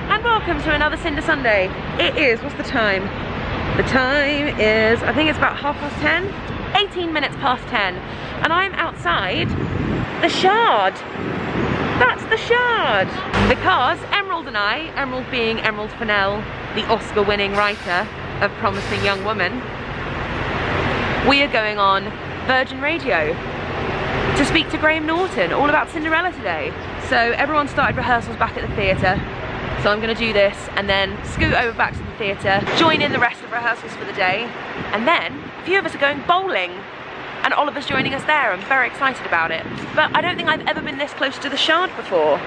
And welcome to another Cinder Sunday. It is, what's the time? The time is, I think it's about 10:30? 18 minutes past 10. And I'm outside the Shard. That's the Shard. Because Emerald and I, Emerald being Emerald Fennell, the Oscar-winning writer of Promising Young Woman, we are going on Virgin Radio to speak to Graham Norton all about Cinderella today. So everyone started rehearsals back at the theatre. So I'm going to do this and then scoot over back to the theatre, join in the rest of rehearsals for the day, and then a few of us are going bowling and Oliver's joining us there. I'm very excited about it. But I don't think I've ever been this close to the Shard before.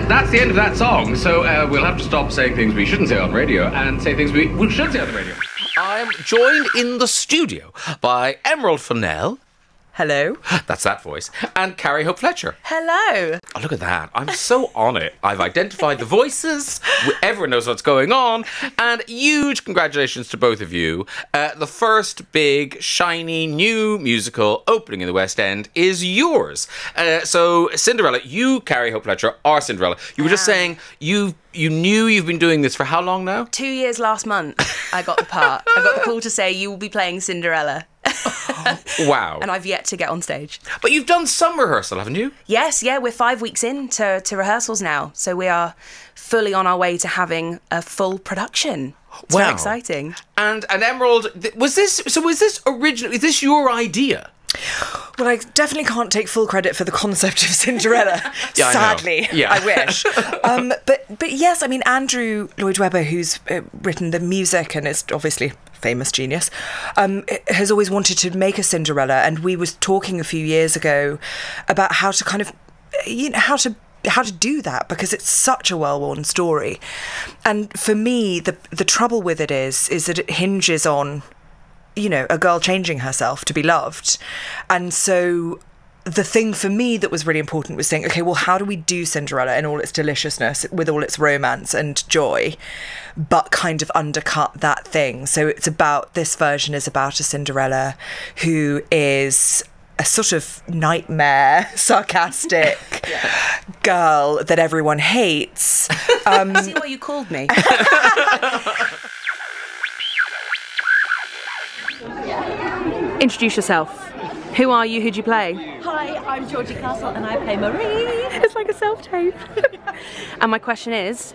That's the end of that song, so we'll have to stop saying things we shouldn't say on radio and say things we should say on the radio. I'm joined in the studio by Emerald Fennell. Hello. That's that voice. And Carrie Fletcher. Hello. Oh, look at that. I'm so on it. I've identified the voices. Everyone knows what's going on. And huge congratulations to both of you. The first big, shiny, new musical opening in the West End is yours. So, Cinderella, you, Carrie Fletcher, are Cinderella. You were just saying you knew you've been doing this for how long now? 2 years last month, I got the part. I got the call to say you will be playing Cinderella. Wow. And I've yet to get on stage. But you've done some rehearsal, haven't you? Yes, yeah, we're 5 weeks into rehearsals now. So we are fully on our way to having a full production. It's very exciting. And Emerald, is this your idea? Well, I definitely can't take full credit for the concept of Cinderella. Yeah, sadly, I wish. But yes, I mean, Andrew Lloyd Webber, who's written the music and is obviously famous genius, has always wanted to make a Cinderella, and we was talking a few years ago about how to kind of, how to do that, because it's such a well-worn story. And for me, the trouble with it is that it hinges on, a girl changing herself to be loved. And so the thing for me that was really important was saying, okay, well, how do we do Cinderella in all its deliciousness, with all its romance and joy, but kind of undercut that thing? So this version is about a Cinderella who is a sort of nightmare, sarcastic girl that everyone hates. See what you called me? Introduce yourself. Who are you? Who do you play? Hi, I'm Georgie Castle and I play Marie. It's like a self-tape. And my question is,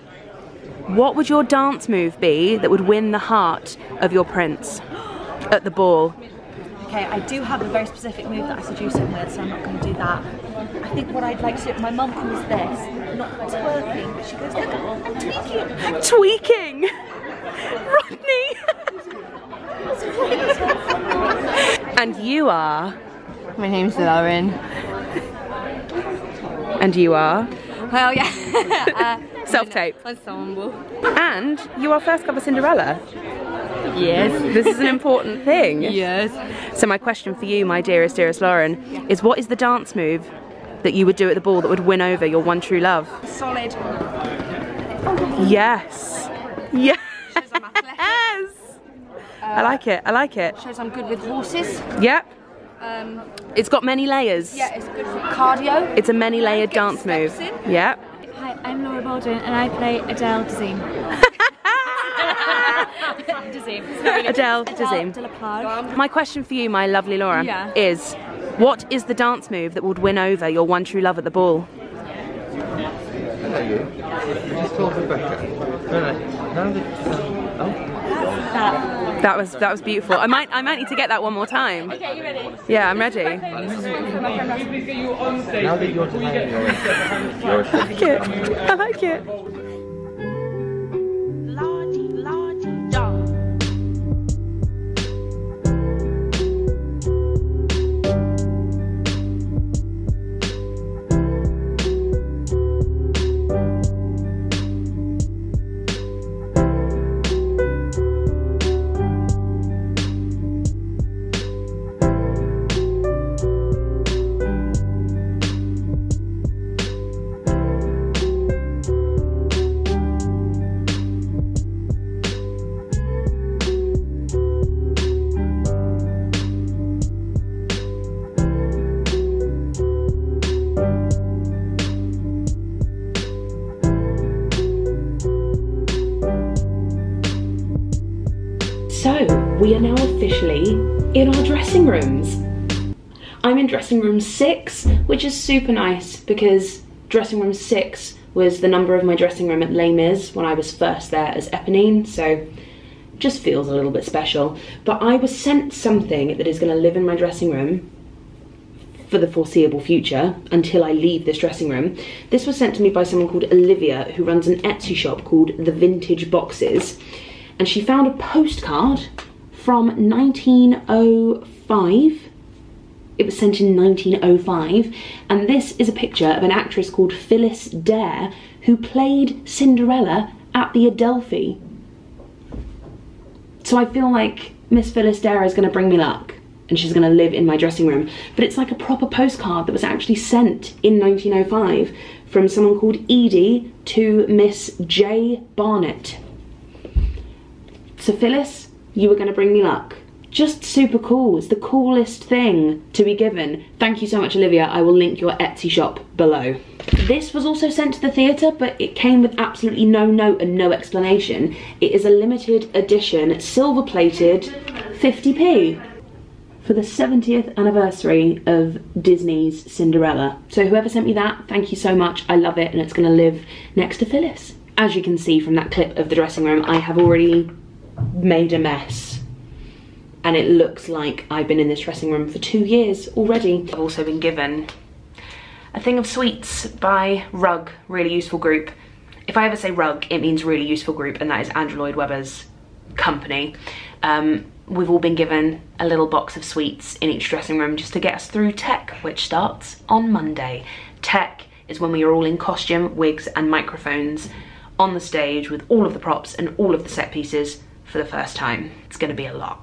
what would your dance move be that would win the heart of your prince at the ball? Okay, I do have a very specific move that I seduce him with, so I'm not going to do that. I think what I'd like to do, my mum calls this, not twerking, but she goes, look, I'm tweaking. Tweaking? Rodney! And you are? My name's Lauren. And you are? Well, yeah. Self-tape. Ensemble. And you are first cover Cinderella. Yes. This is an important thing. Yes. So my question for you, my dearest Lauren, is what is the dance move that you would do at the ball that would win over your one true love? Solid. Yes. Yes. Shows I'm athletic. I like it. I like it. Shows I'm good with horses. Yep. It's got many layers. Yeah, it's good for cardio. It's a many-layered dance move. Yep. Hi, I'm Laura Baldwin and I play Adele Dazeem. Adele Dazeem. My question for you, my lovely Laura, is what is the dance move that would win over your one true love at the ball? Hello, you. Just told Rebecca. That was beautiful. I might need to get that one more time. Okay, you ready? Yeah, I'm ready. Now that you're tired, I like it. I like it. So, we are now officially in our dressing rooms. I'm in dressing room 6, which is super nice because dressing room 6 was the number of my dressing room at Les Mis when I was first there as Eponine, so just feels a little bit special. But I was sent something that is going to live in my dressing room for the foreseeable future until I leave this dressing room. This was sent to me by someone called Olivia, who runs an Etsy shop called The Vintage Boxes, and she found a postcard from 1905. It was sent in 1905, and this is a picture of an actress called Phyllis Dare who played Cinderella at the Adelphi. So I feel like Miss Phyllis Dare is going to bring me luck, and she's going to live in my dressing room. But it's like a proper postcard that was actually sent in 1905 from someone called Edie to Miss J. Barnett. So Phyllis, you were going to bring me luck. Just super cool. It's the coolest thing to be given. Thank you so much, Olivia. I will link your Etsy shop below. This was also sent to the theatre, but it came with absolutely no note and no explanation. It is a limited edition, silver-plated, 50p for the 70th anniversary of Disney's Cinderella. So whoever sent me that, thank you so much. I love it, and it's going to live next to Phyllis. As you can see from that clip of the dressing room, I have already made a mess. And it looks like I've been in this dressing room for 2 years already. I've also been given a thing of sweets by Rug, Really Useful Group. If I ever say Rug, it means Really Useful Group, and that is Andrew Lloyd Webber's company. We've all been given a little box of sweets in each dressing room just to get us through Tech, which starts on Monday. Tech is when we are all in costume, wigs and microphones on the stage with all of the props and all of the set pieces for the first time. It's going to be a lot,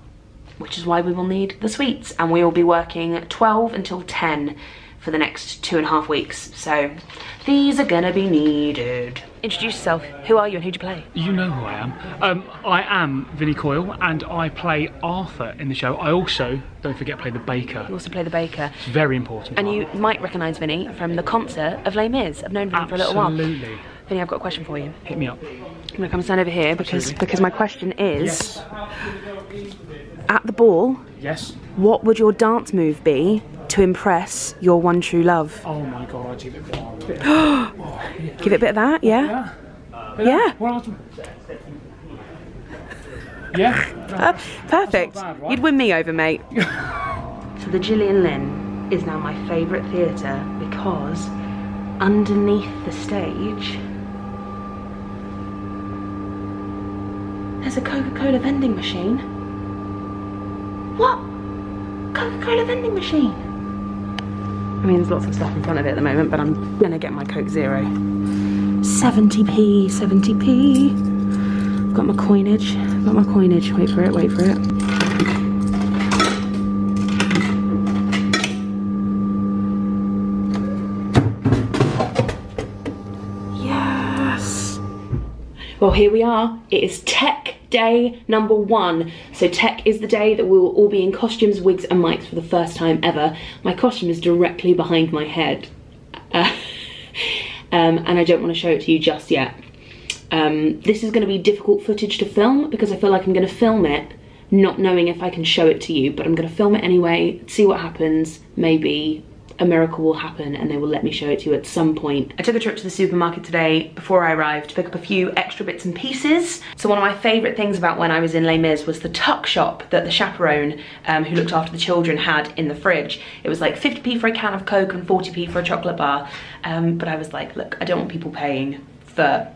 which is why we will need the sweets, and we will be working 12 until 10 for the next 2.5 weeks, so these are gonna be needed. Introduce yourself. Who are you and who do you play? You know who I am. I am Vinnie Coyle, and I play Arthur in the show. I also, don't forget, play the baker. You also play the baker. It's very important. And you might recognise Vinnie from the concert of Les Mis. I've known Vinnie for a little while. Absolutely. Vinnie, I've got a question for you. Hit me up. I'm gonna come stand over here because my question is, at the ball, yes, what would your dance move be to impress your one true love? Oh my god, I'd give it a bit of Give it a bit of that, yeah? Yeah. Yeah. Perfect. Bad, right? You'd win me over, mate. So the Gillian Lynne is now my favourite theatre because underneath the stage there's a Coca-Cola vending machine. What? Coca-Cola vending machine? I mean, there's lots of stuff in front of it at the moment, but I'm gonna get my Coke Zero. 70p, 70p. I've got my coinage, Wait for it, wait for it. Yes! Well, here we are. It is Tech Day number 1. So Tech is the day that we will all be in costumes, wigs and mics for the first time ever. My costume is directly behind my head. And I don't want to show it to you just yet. This is going to be difficult footage to film because I feel like I'm going to film it not knowing if I can show it to you, but I'm going to film it anyway, see what happens. Maybe a miracle will happen and they will let me show it to you at some point. I took a trip to the supermarket today before I arrived to pick up a few extra bits and pieces. So one of my favourite things about when I was in Les Mis was the tuck shop that the chaperone who looked after the children had in the fridge. It was like 50p for a can of Coke and 40p for a chocolate bar. But I was like, look, I don't want people paying for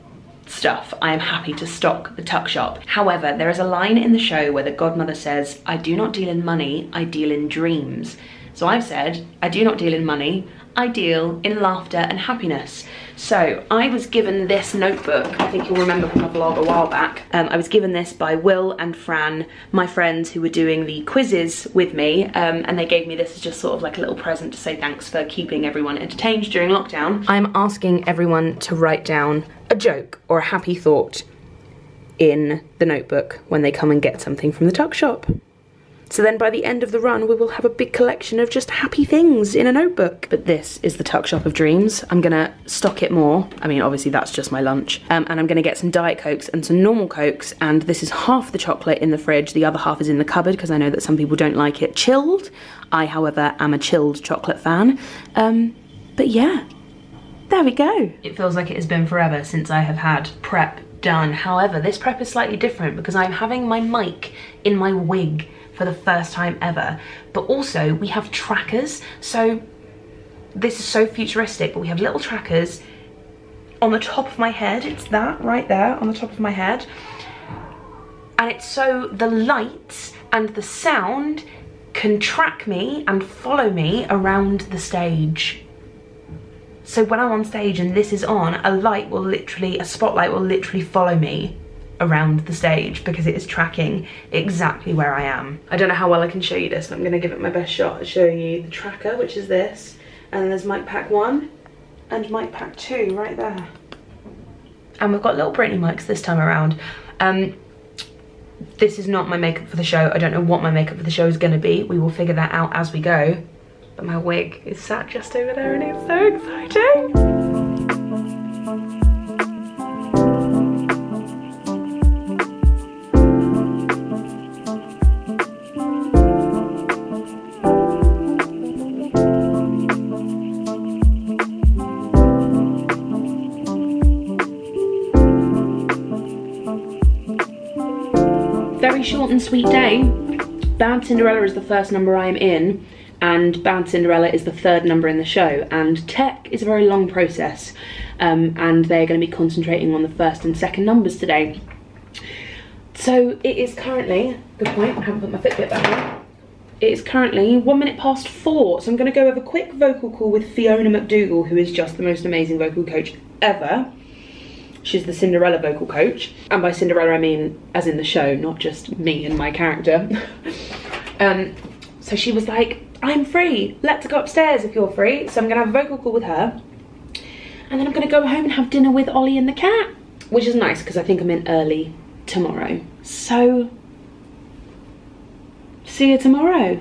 stuff. I am happy to stock the tuck shop. However, there is a line in the show where the godmother says, I do not deal in money, I deal in dreams. So I've said, I do not deal in money, I deal in laughter and happiness. So I was given this notebook, I think you'll remember from my vlog a while back. I was given this by Will and Fran, my friends who were doing the quizzes with me, and they gave me this as just sort of like a little present to say thanks for keeping everyone entertained during lockdown. I'm asking everyone to write down a joke or a happy thought in the notebook when they come and get something from the tuck shop. So then by the end of the run, we will have a big collection of just happy things in a notebook. But this is the Tuck Shop of Dreams. I'm gonna stock it more. I mean, obviously that's just my lunch. And I'm gonna get some Diet Cokes and some normal Cokes. And this is half the chocolate in the fridge. The other half is in the cupboard because I know that some people don't like it chilled. I, however, am a chilled chocolate fan. But yeah, there we go. It feels like it has been forever since I have had prep done. However, this prep is slightly different because I'm having my mic in my wig for the first time ever, but also we have trackers. So this is so futuristic, but we have little trackers on the top of my head. It's that right there on the top of my head, and it's so the lights and the sound can track me and follow me around the stage. So when I'm on stage and this is on, a spotlight will literally follow me around the stage because it is tracking exactly where I am. I don't know how well I can show you this, but I'm gonna give it my best shot at showing you the tracker, which is this, and then there's mic pack 1 and mic pack 2 right there. And we've got little Britney mics this time around. This is not my makeup for the show. I don't know what my makeup for the show is gonna be. We will figure that out as we go. But my wig is sat just over there and it's so exciting. Very short and sweet day. Bad Cinderella is the first number I am in, and Bad Cinderella is the third number in the show, and tech is a very long process, and they're going to be concentrating on the first and second numbers today. So it is currently, good point, I haven't put my Fitbit back on. It is currently 1 minute past 4, so I'm going to go have a quick vocal call with Fiona McDougall, who is just the most amazing vocal coach ever. She's the Cinderella vocal coach, and by Cinderella I mean as in the show, not just me and my character. So she was like, I'm free, let's go upstairs if you're free. So I'm gonna have a vocal call with her, and then I'm gonna go home and have dinner with Ollie and the cat, which is nice because I think I'm in early tomorrow. So see you tomorrow.